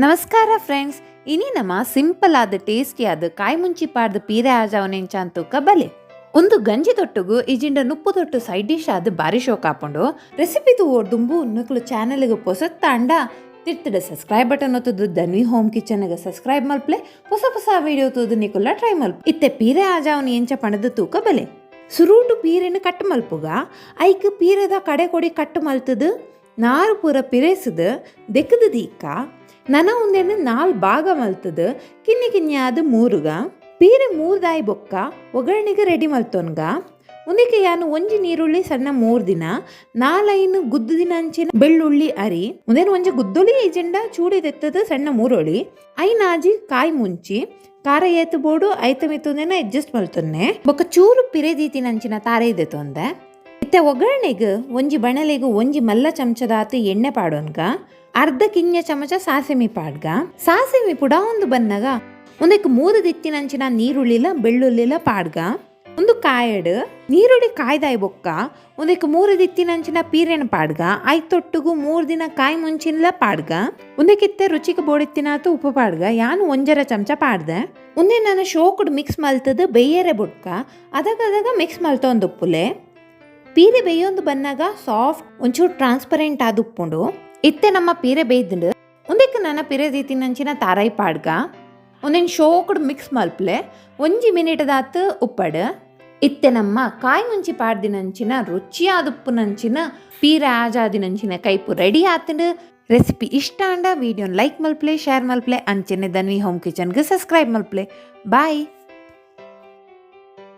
ನಮಸ್ಕಾರ ಫ್ರೆಂಡ್ಸ್, ಇನಿ ನಮ್ಮ ಸಿಂಪಲ್ ಆದ ಟೇಸ್ಟಿ ಆದ ಕಾಯಿ ಮುಂಚಿ ಪಾಡ್ದು ಪೀರೆ ಆಜಾವನೆಂಚ ಅಂತೂಕ ಬಲೆ ಒಂದು ಗಂಜಿ ತೊಟ್ಟುಗು ಇಜಿಂಡ ನುಪ್ಪು ತೊಟ್ಟು ಸೈಡ್ ಡಿಶ್ ಆದ ಬಾರಿ ಶೋಕ್ ಹಾಕೊಂಡು ರೆಸಿಪಿದು ಓಡ್ದುಂಬು ನಕ್ಕಲು ಚಾನಲ್ಗೆ ಪೊಸತ್ತ ಅಂಡ ತಿರ್ತಿಡ ಸಬ್ಸ್ಕ್ರೈಬ್ ಬಟನ್ ಒತ್ತದು ಧನ್ವಿ ಹೋಮ್ ಕಿಚನ್ಗೆ ಸಬ್ಸ್ಕ್ರೈಬ್ ಮಲ್ಪ್ಲೆ ಹೊಸ ಹೊಸ ವಿಡಿಯೋ ತೋದು ನಿಕುಲ್ಲ ಟ್ರೈ ಮಲ್ಪ್ ಇತ್ತೆ ಪೀರೆ ಆಜಾವನಿ ಎಂಚ ಪಣದ ತೂಕ ಬಲೆ ಸುರೂಟು ಪೀರೆನ ಕಟ್ ಮಲ್ಪುಗ ಐಕ್ ಪೀರೆದ ಕಡೆ ಕೊಡಿ ಕಟ್ ಮಲ್ತದು ನಾರು ಪೂರ ಪಿರೇಸದು ದೆಕ್ಕದು ದೀಕ ನನ ಒಂದೇನು 4 ಭಾಗ ಮಲ್ತದು ಕಿನ್ನಿ ಕಿನ್ನಿ ಆದ ಮೂರುಗ ಪೀರೆ 3 ದಾಯಿ ಬೊಕ್ಕ ಒಗ್ಗರಣೆಗೆ ರೆಡಿ ಮಲ್ತೊನ್ಗ ಒಂದಕ್ಕೆ ಯಾನು ಒಂಜಿ ನೀರುಳ್ಳಿ ಸಣ್ಣ 3 ದಿನ 4 ಗುದ್ದು ದಿನ ಅಂಚಿನ ಬೆಳ್ಳುಳ್ಳಿ ಅರಿ ಒಂದೇನು ಒಂಜಿ ಗುದ್ದೊಳಿ ಐಜೆಂಡ ಚೂಡಿ ತೆತ್ತದು ಸಣ್ಣ ಮೂರೊಳಿ ಐನಾಜಿ ಕಾಯಿ ಮುಂಚಿ ಖಾರ ಏತು ಬೋಡು ಐತ ಮಿತ್ತೊಂದೇನ ಅಡ್ಜಸ್ಟ್ ಮಲ್ತೊನ್ನೆ ಬೊಕ್ಕ ಚೂರು ಪಿರೆ ದೀತಿನ ಅಂಚಿನ ತಾರೆ ಇದೆ ತೊಂದೆ ಇತ್ತೆ ಒಗ್ಗರಣೆಗೆ ಒಂಜಿ ಬಣಲೆಗೆ ಒಂಜಿ ಮಲ್ಲ ಚಮಚದಾತು ಎಣ್ಣೆ ಪಾಡೋನ್ಗ ಅರ್ಧ ಕಿಂಜ ಚಮಚ ಸಾಸಿಮಿ ಪಾಡ್ಗ ಸಾಸಿಮಿ ಪುಡ ಒಂದು ಬನ್ನಗ ಒಂದಕ್ಕೆ 3 ದಿತ್ತಿನಂಚಿನ ನೀರುಳ್ಳಿಲ ಬೆಳ್ಳುಳ್ಳಿಲ ಪಾಡ್ಗ ಒಂದು ಕಾಯಡ್ ನೀರುಳ್ಳಿ ಕಾಯ್ದಾಯಿ ಬೊಕ್ಕ ಒಂದಕ್ಕೆ 3 ದಿತ್ತಿನಂಚಿನ ಪೀರೆನ ಪಾಡ್ಗ ಐತೊಟ್ಟುಗು 3 ದಿನ ಕಾಯಿ ಮುಂಚಿನ ಪಾಡ್ಗ ಒಂದಕ್ಕಿತ್ತೆ ರುಚಿಗೆ ಬೋಡಿತ್ತಿನಾತು ಉಪ್ಪು ಪಾಡ್ಗ ಯಾನು 1 ಚಮಚ ಪಾಡ್ದೆ ಒಂದೇ ನಾನು ಶೋಕುಡ್ ಮಿಕ್ಸ್ ಮಲ್ತದ ಬೇಯರೆ ಬೊಡ್ಕ ಅದಾಗ ಮಿಕ್ಸ್ ಮಲ್ತೊಂದು ಉಪ್ಪುಲೆ ಪೀರೆ ಬೇಯೊಂದು ಬನ್ನಾಗ ಸಾಫ್ಟ್ ಒಂಚೂರು ಟ್ರಾನ್ಸ್ಪರೆಂಟ್ ಆದ ಉಪ್ಪುಂಡು ಇತ್ತೆ ನಮ್ಮ ಪೀರೆ ಬೇಯ್ದು ಒಂದಕ್ಕೆ ನನ್ನ ಪೀರೆ ದೀತಿನಂಚಿನ ತಾರಾಯಿ ಪಾಡ್ಗ ಒಂದೇನು ಶೋಕುಡ್ ಮಿಕ್ಸ್ ಮಲ್ಪ್ಲೆ 1 ಮಿನಿಟ್ದಾತು ಉಪ್ಪಡ್ ಇತ್ತೆ ನಮ್ಮ ಕಾಯಿ ಮುಂಚಿ ಪಾಡ್ದಿನಂಚಿನ ರುಚಿಯಾದ ಉಪ್ಪುನಂಚಿನ ಪೀರೆ ಆಜಾದಿನಂಚಿನ ಕೈಪು ರೆಡಿ ಆತಂಡು ರೆಸಿಪಿ ಇಷ್ಟ ಅಂಡ ವಿಡಿಯೋನ ಲೈಕ್ ಮಲ್ಪ್ಲೆ ಶೇರ್ ಮಲ್ಪ್ಲೆ ಅಂಚೆನೆ ಧನ್ವಿ ಹೋಮ್ ಕಿಚನ್ಗೆ ಸಬ್ಸ್ಕ್ರೈಬ್ ಮಲ್ಪ್ಲೆ ಬಾಯ್.